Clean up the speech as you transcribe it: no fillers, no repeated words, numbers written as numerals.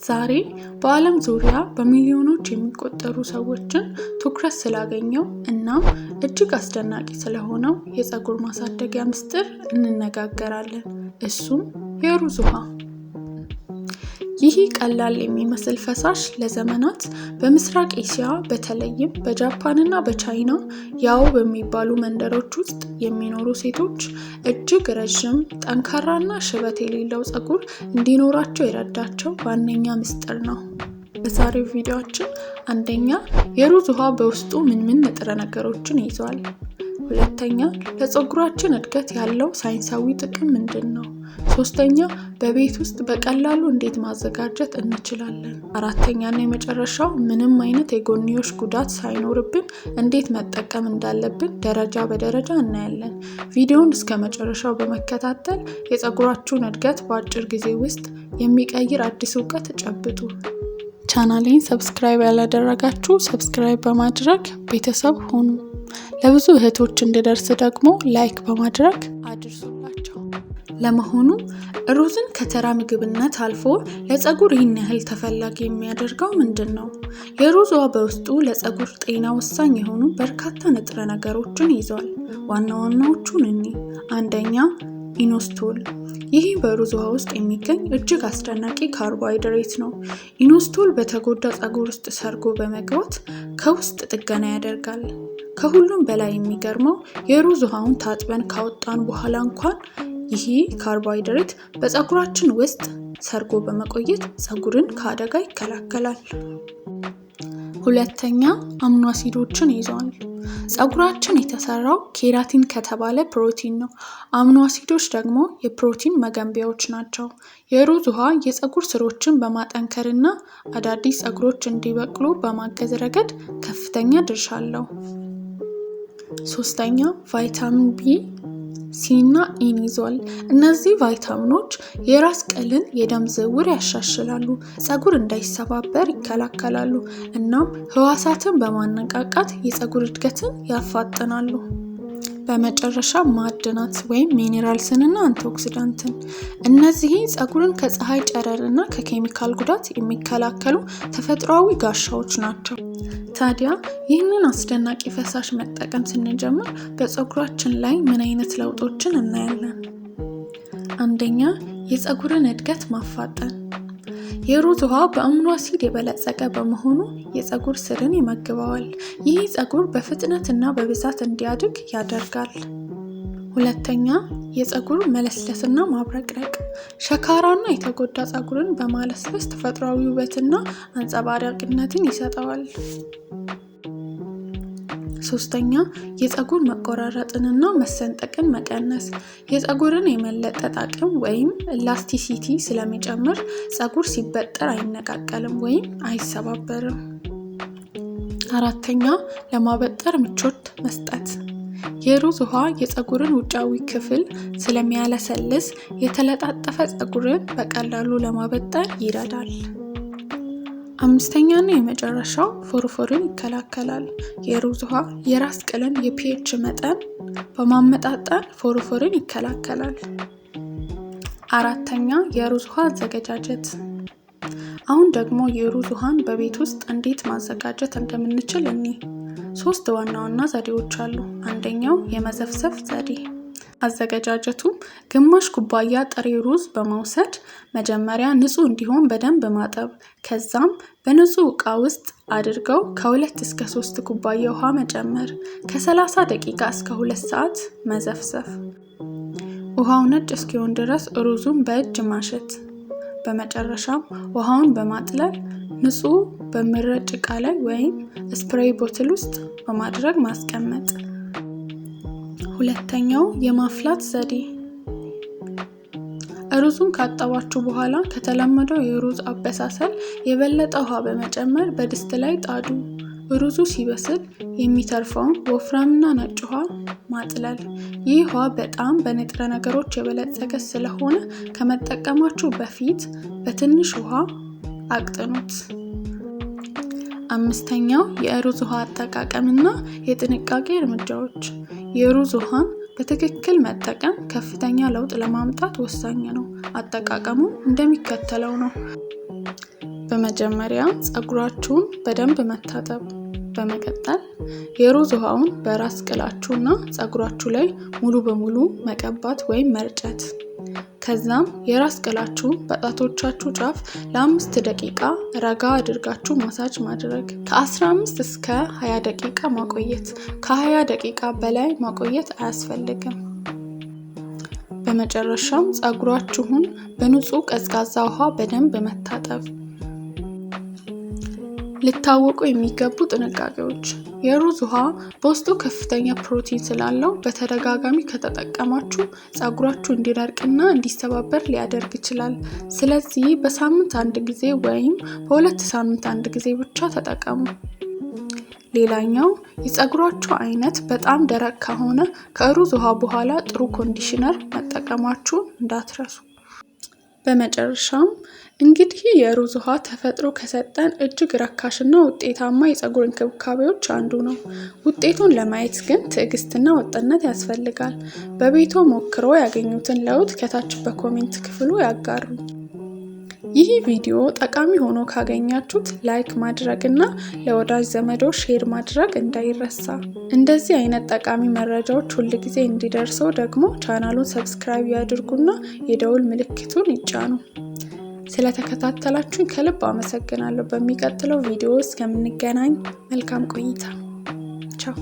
ዛሬ በዓለም ዙሪያ በሚሊዮኖች የሚቆጠሩ ሰዎችን ትኩረት ስላገኘው እና እጅግ አስደናቂ ስለሆነው የፀጉር ማሳደጊያ ምስጢር እንነጋገራለን። እሱም የሩዝ ውሃ። ይህ ቀላል የሚመስል ፈሳሽ ለዘመናት በምስራቅ እስያ በተለይም በጃፓንና በቻይና ያው በሚባሉ መንደሮች ውስጥ የሚኖሩ ሴቶች እጅግ ረዥም፣ ጠንካራና ሽበት የሌለው ፀጉር እንዲኖራቸው የረዳቸው ዋነኛ ምስጢር ነው። በዛሬው ቪዲዮአችን አንደኛ የሩዝ ውሃ በውስጡ ምን ንጥረ ነገሮችን ይዟል? ሁለተኛ ለፀጉራችን እድገት ያለው ሳይንሳዊ ጥቅም ምንድነው? ሶስተኛ በቤት ውስጥ በቀላሉ እንዴት ማዘጋጀት እንችላለን? አራተኛና የመጨረሻው ምንም አይነት የጎንዮሽ ጉዳት ሳይኖርብን እንዴት መጠቀም እንዳለብን ደረጃ በደረጃ እናያለን። ቪዲዮውን እስከ መጨረሻው በመከታተል የፀጉራችሁን እድገት በአጭር ጊዜ ውስጥ የሚቀይር አዲስ እውቀት ጨብጡ። ቻናሌን ሰብስክራይብ ያላደረጋችሁ ሰብስክራይብ በማድረግ ቤተሰብ ሁኑ። ለብዙ እህቶች እንዲደርስ ደግሞ ላይክ በማድረግ አድርሱላቸው። ለመሆኑ ሩዝን ከተራ ምግብነት አልፎ ለፀጉር ይህን ያህል ተፈላጊ የሚያደርገው ምንድነው? የሩዝ ውሃ በውስጡ ለፀጉር ጤና ወሳኝ የሆኑ በርካታ ንጥረ ነገሮችን ይዟል። ዋና ዋናዎቹን እንይ። አንደኛ ኢኖስቶል። ይህ በሩዝ ውሃ ውስጥ የሚገኝ እጅግ አስደናቂ ካርቦሃይድሬት ነው። ኢኖስቶል በተጎዳ ፀጉር ውስጥ ሰርጎ በመግባት ከውስጥ ጥገና ያደርጋል። ከሁሉም በላይ የሚገርመው የሩዝ ውሃውን ታጥበን ካወጣን በኋላ እንኳን ይህ ካርቦሃይድሬት በፀጉራችን ውስጥ ሰርጎ በመቆየት ፀጉርን ከአደጋ ይከላከላል። ሁለተኛ አሚኖ አሲዶችን ይዟል። ፀጉራችን የተሰራው ኬራቲን ከተባለ ፕሮቲን ነው። አሚኖ አሲዶች ደግሞ የፕሮቲን መገንቢያዎች ናቸው። የሩዝ ውሃ የፀጉር ስሮችን በማጠንከርና አዳዲስ ፀጉሮች እንዲበቅሉ በማገዝ ረገድ ከፍተኛ ድርሻ አለው። ሶስተኛ ቫይታሚን ቢ፣ ሲ እና ኢን ይዟል። እነዚህ ቫይታሚኖች የራስ ቅልን የደም ዝውውር ያሻሽላሉ፣ ፀጉር እንዳይሰባበር ይከላከላሉ እናም ህዋሳትን በማነቃቃት የፀጉር እድገትን ያፋጥናሉ። በመጨረሻ ማዕድናት ወይም ሚኔራልስን እና አንቲኦክሲዳንትን። እነዚህ ፀጉርን ከፀሐይ ጨረር እና ከኬሚካል ጉዳት የሚከላከሉ ተፈጥሯዊ ጋሻዎች ናቸው። ታዲያ ይህንን አስደናቂ ፈሳሽ መጠቀም ስንጀምር በፀጉራችን ላይ ምን አይነት ለውጦችን እናያለን? አንደኛ የፀጉርን እድገት ማፋጠን። የሩዝ ውሃ በአሚኖ አሲድ የበለጸገ በመሆኑ የፀጉር ስርን ይመግበዋል። ይህ ፀጉር በፍጥነትና በብዛት እንዲያድግ ያደርጋል። ሁለተኛ የፀጉር መለስለስና ማብረቅረቅ። ሸካራና የተጎዳ ፀጉርን በማለስለስ ተፈጥሯዊ ውበትና አንጸባራቂነትን ይሰጠዋል። ሶስተኛ የፀጉር መቆራረጥንና መሰንጠቅን መቀነስ። የፀጉርን የመለጠጥ አቅም ወይም ኤላስቲሲቲ ስለሚጨምር ፀጉር ሲበጠር አይነቃቀልም ወይም አይሰባበርም። አራተኛ ለማበጠር ምቾት መስጠት። የሩዝ ውሃ የፀጉርን ውጫዊ ክፍል ስለሚያለሰልስ የተለጣጠፈ ፀጉርን በቀላሉ ለማበጠር ይረዳል። አምስተኛና የመጨረሻው ፎሮፎርን ይከላከላል። የሩዝ ውሃ የራስ ቅልን የፒኤች መጠን በማመጣጠን ፎሮፎርን ይከላከላል። አራተኛ የሩዝ ውሃ አዘገጃጀት። አሁን ደግሞ የሩዝ ውሃን በቤት ውስጥ እንዴት ማዘጋጀት እንደምንችል እንይ። 3 ዋና ዋና ዘዴዎች አሉ። አንደኛው የመዘፍዘፍ ዘዴ። አዘገጃጀቱም ግማሽ ኩባያ ጥሬ ሩዝ በመውሰድ መጀመሪያ ንጹህ እንዲሆን በደንብ ማጠብ፣ ከዛም በንጹህ ዕቃ ውስጥ አድርገው ከ2 እስከ 3 ኩባያ ውሃ መጨመር፣ ከ30 ደቂቃ እስከ 2 ሰዓት መዘፍዘፍ። ውሃው ነጭ እስኪሆን ድረስ ሩዙን በእጅ ማሸት። በመጨረሻም ውሃውን በማጥለል ንጹህ በሚረጭ ዕቃ ላይ ወይም ስፕሬይ ቦትል ውስጥ በማድረግ ማስቀመጥ። ሁለተኛው የማፍላት ዘዴ። ሩዙን ካጠባችሁ በኋላ ከተለመደው የሩዝ አበሳሰል የበለጠ ውሃ በመጨመር በድስት ላይ ጣዱ። ሩዙ ሲበስል የሚተርፈውን ወፍራምና ነጭ ውሃ ማጥለል። ይህ ውሃ በጣም በንጥረ ነገሮች የበለጸገ ስለሆነ ከመጠቀማችሁ በፊት በትንሽ ውሃ አቅጥኑት። አምስተኛው የሩዝ ውሃ አጠቃቀምና የጥንቃቄ እርምጃዎች። የሩዝ ውሃን በትክክል መጠቀም ከፍተኛ ለውጥ ለማምጣት ወሳኝ ነው። አጠቃቀሙ እንደሚከተለው ነው። በመጀመሪያ ፀጉራችሁን በደንብ መታጠብ። በመቀጠል የሩዝ ውሃውን በራስ ቅላችሁና ፀጉራችሁ ላይ ሙሉ በሙሉ መቀባት ወይም መርጨት። ከዛም የራስ ቅላችሁን በጣቶቻችሁ ጫፍ ለ5 ደቂቃ ረጋ አድርጋችሁ ማሳጅ ማድረግ። ከ15 እስከ 20 ደቂቃ ማቆየት። ከ20 ደቂቃ በላይ ማቆየት አያስፈልግም። በመጨረሻም ፀጉራችሁን በንጹህ ቀዝቃዛ ውሃ በደንብ መታጠብ። ሊታወቁ የሚገቡ ጥንቃቄዎች። የሩዝ ውሃ በውስጡ ከፍተኛ ፕሮቲን ስላለው በተደጋጋሚ ከተጠቀማችሁ ፀጉራችሁ እንዲደርቅና እንዲሰባበር ሊያደርግ ይችላል። ስለዚህ በሳምንት 1 ጊዜ ወይም በ2 ሳምንት 1 ጊዜ ብቻ ተጠቀሙ። ሌላኛው የፀጉራችሁ አይነት በጣም ደረቅ ከሆነ ከሩዝ ውሃ በኋላ ጥሩ ኮንዲሽነር መጠቀማችሁን እንዳትረሱ። በመጨረሻም እንግዲህ የሩዝ ውሃ ተፈጥሮ ከሰጠን እጅግ ረካሽና ውጤታማ የፀጉር እንክብካቤዎች አንዱ ነው። ውጤቱን ለማየት ግን ትዕግስትና ወጥነት ያስፈልጋል። በቤቶ ሞክረው ያገኙትን ለውጥ ከታች በኮሜንት ክፍሉ ያጋሩ። ይህ ቪዲዮ ጠቃሚ ሆኖ ካገኛችሁት ላይክ ማድረግና ለወዳጅ ዘመዶ ሼር ማድረግ እንዳይረሳ። እንደዚህ አይነት ጠቃሚ መረጃዎች ሁልጊዜ እንዲደርሰው ደግሞ ቻናሉን ሰብስክራይብ ያድርጉና የደውል ምልክቱን ይጫኑ። ስለተከታተላችሁኝ ከልብ አመሰግናለሁ። በሚቀጥለው ቪዲዮ እስከምንገናኝ መልካም ቆይታ። ቻው።